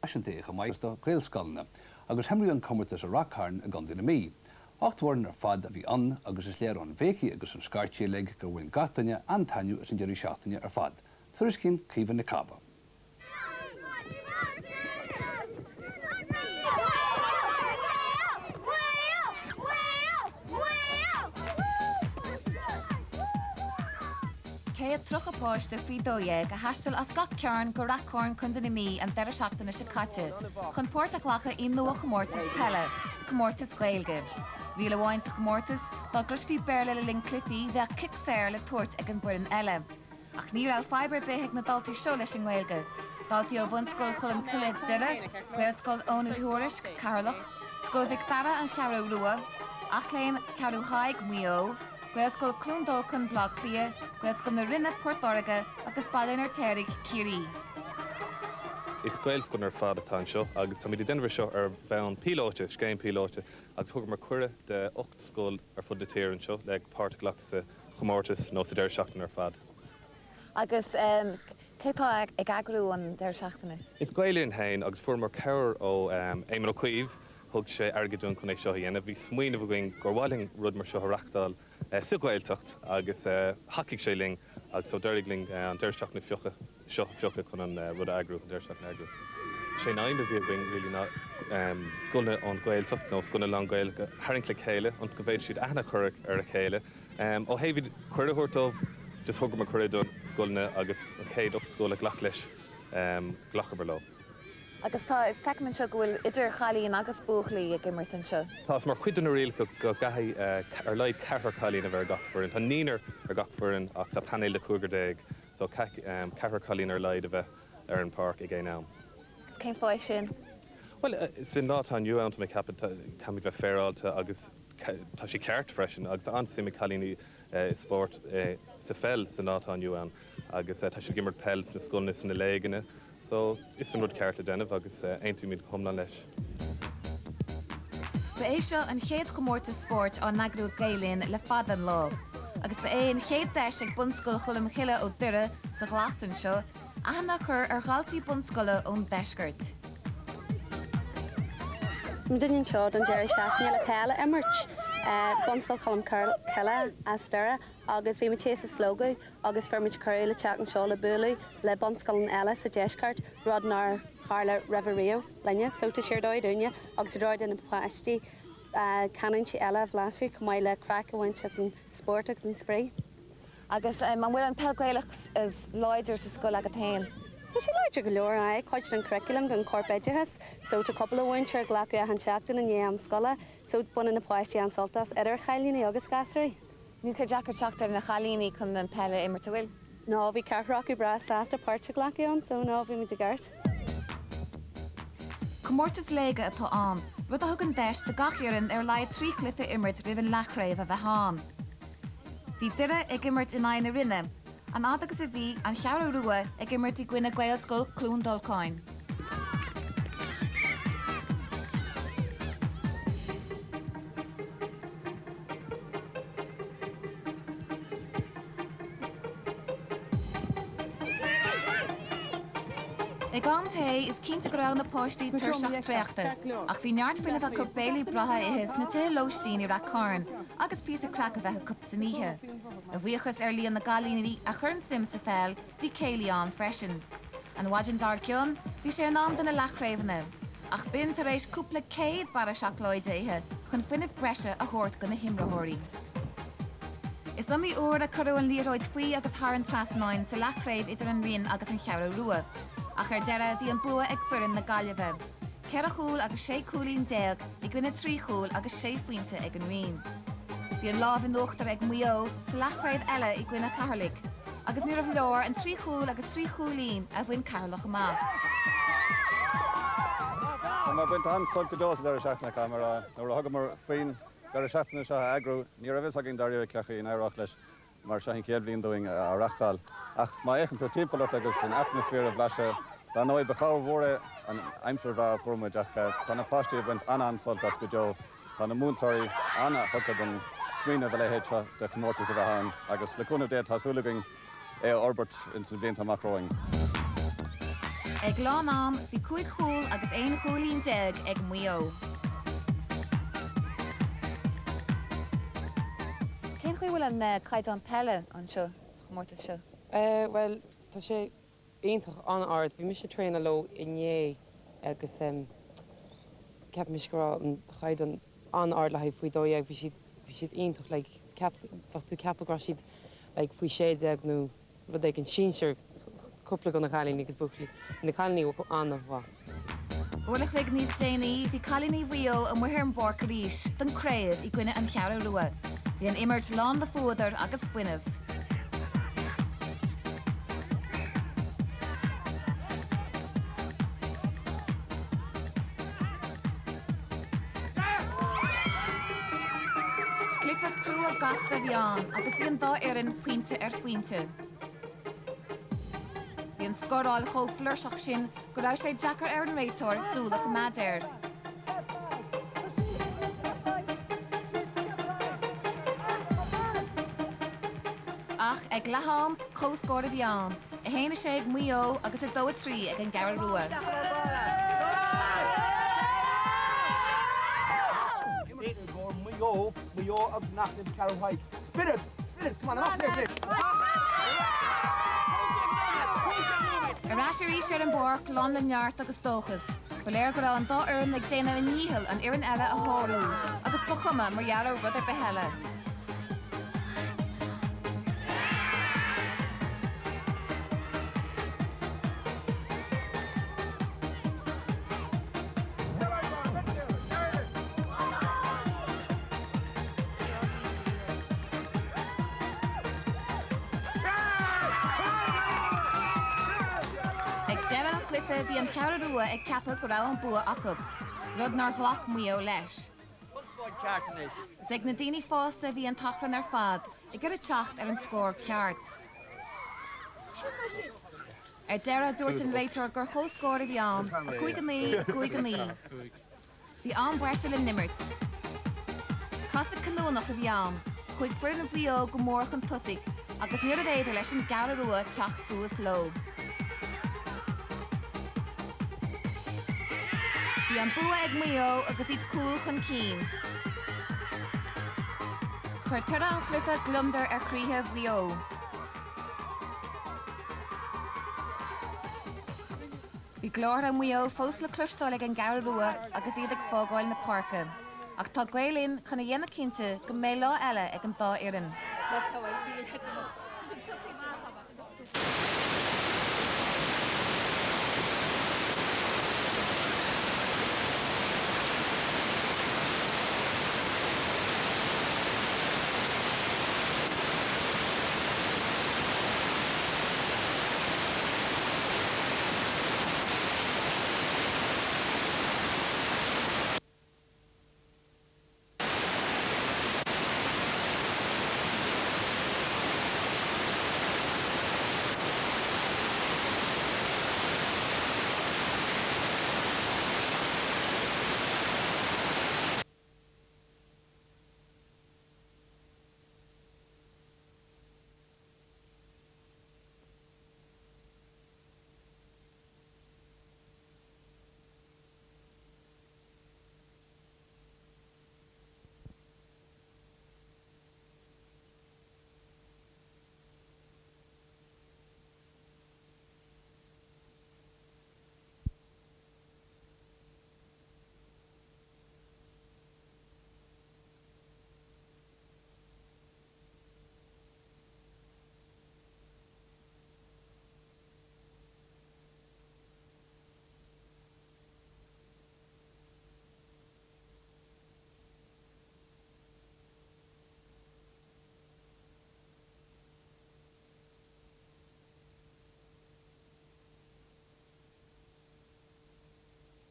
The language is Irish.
Ashantaí a maisto gheallscalna, agus hemriú an comórtas a Ráth Chairn a gandina mí. Achtmór ar fad a bhí an agus is léir an bhéici agus an scartí le gur bhfuin gataine an tainniú as an deirí seachtaine ar fad. Tuairis cinn cíomhan na cabba. Chéad trochapáiste Bhíodh a hastal as Ráth Chairn go Ráth Chairn chun na mí an deire seachtaine se caite, chun Pórtach lacha inú Fhéile Peile, comórtas Gaeilge. Bhí le bháin sa comórtas, tá gluistí Béarla le linn cluichí bheith cic séir le tuairt ag an buireann eile. Ach ní raibh fibre béithe na daltaí seo leis an Gaeilge. Daltaí ó bhunscoil chulum cile deire, Gaelscoil ónú thuairis Carlach, scoil Vic Dara an cearú rua, achléin cearú haig Bhíodh, Gaelscoil clúndul chun blog clia, Gaelscoil na rinne Pórtóraga agus bailín ar téirigh Cirí. Is Gaelscoil ar fad atá seo, agus tá míad denmhar seo ar bheann píosa, scéim píosa, agus thug mar cuire de 8 scoil ar fud de tíir seo, le páirteach leach sa chomórtas nó sa deir seachtain ar fad. Agus cétá ag agrú an deir seachtaine? Is Gael Linn hain agus fuair mar ceir ó éimean ó cuimh, thug sé airgeadún chun é seo dhéanamh, bhí smaoineh going gur bhailing rud mar seo reáchtáil sa Gaeltacht agus hacaigh sé ling agus ó deireadh ling an deir seachtaine fiocha chun an rud agrú an deir seachtaine agrú. Sé naimbe bhí going rilí ná scoilne an Gaeltacht nó scoilne lá Gael haring le chéile, ans go bhéid siad aithne chuirg ar a chéile. Ó héhíd chuir thuirtamh just thug mar chuireadún scoilne agus chéad up scoil a ghlach leis ghlacha bar lo. Agus tá feicmann seo go bhfuil idir chalíonn agus buachlaí ag immert an seo. Tá mar chuidan riil go gaithí ar leid ceithre chalín a bheith ar gach fuireann. Tá níonar ar gach fuireann ach tá panel le cúigear déag, so ceithre chalín ar leid a bheith ar an park i gcéad. Cén fáid sin? Well, sin ná tá nniu ann me capad cam bheith féráilte agus tá sé ceart freisin, agus an simime chalíní spóirt sa Fhéile san ná tá nniu ann, agus tá sé gimmert peil na scoilne san na léigeanna. So, is an rud ceart a déanamh agus aontu míad chumla leis. Ba é seo an chéad chomórtas spóirt an nagrú Gael Linn le fad an lá. Agus ba é an chéad deis ag bunscoil chulum chiile ó duire sa ghlasan seo, ahanana chur ar ghaltaí bunscoile ón deisgurt. Mdinin seo an deir seachtaine le Peile immert. Bunscoil chulum ciile as deire, agus bhí matéas a slógu, agus fermid cuir le teach an seo le bualaí le bunscoil an eile sa deisgart, rud nar hála reverío lenne, so tá siar dóid úine, agus dóid in na pláistí canan si eile bhlasú cumáid le crack a bhaint an spórteach an spray. Agus man bhfuil an peilgéileach is láidir sa scoil agad tain. Tá sé láidir go leor chuid an curriculum don corpéidethas, so tá couple of winter glacu a an seachtain in éam scola, so buna na pláistí an soltas idir chalíní agus gasraí. Ní sé Jackar teachtar na chalíní chun an peile immert bhfuil? No, bhí ceithreacu bra sásta páirte glacu an, so no, bhí muid gart. Comórtas léige atá an, rud a thug an deis de gachéireann ar leid trí clifa immert ribh an lechraibh a bheith hán. Bhí duire ag immert in aine rinne, an agus a bhí an chearú rua ag immert i gcuine Gaelscoil clúndulcáin. Ag an té is cínta go raibh na póistí tuirseach tréachta, ach bhí neart fuinna bheith go béilí bratha ihis na tuithe lóistín i Ráth Chairn, agus píosa crack a bheith cup saníthe. A bhuíochas ar líon na galíní a churn sim sa Fhéile, bhí céalaán freisin. An bhaidin dar cion, bhí sé an am den na lechraimhne, ach bin tar éis cúpla céad bar a seachlóid éithe chun fuineh breise a thuirt go na himrathirí. Is amí uair a curú an líróid faoi agus thar an trasnáin sa lechraibh idir an rion agus an chearú rua. Ach ar deire bhí an bua ag fuireann na gaillimhe. Ceir a chúl agus 6 cúlín déag, i gcuine 3 chúl agus 6 faointe ag an rion. Bhí an lámh in uachtar ag Bhíodh sa lechraibh eile i gcuine Carlaigh, agus ní raibh leor an 3 chúl agus 3 chúlín a bhain Carlach amach. Má buint an sol go dós ar seachna camera, nó thugam mar faoin gar seachna seo agrú, ní raibh agin daríir cecha in éireach leis mar seachn céad bhíon doing a reáchtáil. Ach má échan tú timppla agus an atmosfér a bhlaise, dá nóid bechá mhóra an aimsir bheith formuid ach tá na páistí a bhaint an soltas go deo, tá na múntóirí anna thugad an smíine bheith lehéid de chomórtas a bheith an, agus leúna dé tásúlaging é orbert in san bblionnta amachróing. Ag lán am, bhí 5 chúl agus 1 chúlín deag ag Bhíodh. Cén chuí bhfuil an caiid an peile an seo, chmórta seo? Well, tá sé aontoch an ard, bhí mis sé tréna lo inné agus ceap mis go an chaid an ard le haid faoi dóag, bhí siad aontoch le tú ceapagá siad le faoi séad ag nó rud ag an sínsir cúpla go na chalíní agus buchlí na chalíní anna bhá. Uirlach le níos déanaí, bhí chalíní Bhíodh an muthir an Spórtiris don chéad I gcuine an cheadú rua. Bhí an imirt lán le fúdar agus fuineh. Clifad crú a gasta bhíán agus bhí an dá éireann puinte fuinte. Bhí an scoráil chomhflúirseach sin go raibh sé deacair ar an réiteoir súla go maidir. Ach ag leatháim chomhscóir bhíán, a héana sé ag Bhíodh agus a dó trí ag an gheall rua. Bhíodh agus nachlim carhaid. Spirit, come on, off there, Arás éis ar an bór lán le neart agus dóchas. Beléir go raibh an dá uirm ag déanamh an níhil an iarrainn eile a thóirú, agus ba chuma mar gheallar rud ar beheile. Cliffe bhí an ceadú rua ag ceappa go raibh an bua acu, rud nar ghlach Bhíodh leis. Is ag na daoine fásta bhí an tachran ar fad I gur a teacht ar an scór ceart. Ar deire dúirt an réiteoir gur chomhscóir bhíán, a chuig an ní. Bhí an breise le nimmert. Casa canúnach a bhíán, chuig fuir an Bhíodh go mórach an tusaigh, agus níor a d'éidir leis an geall rua teach suas lo. Bhí an bua ag Bhíodh agus iad cúil chun cín. Chuir tuire an chluife glumdar ar críthe Bhíodh. Bhí glár an Bhíodh fós le clúisteáil ag an gheall rua agus iad ag fágáil na parca. Ach tá Gael Linn chuna dhéanana cinnte go mé lá eile ag an dá éireann.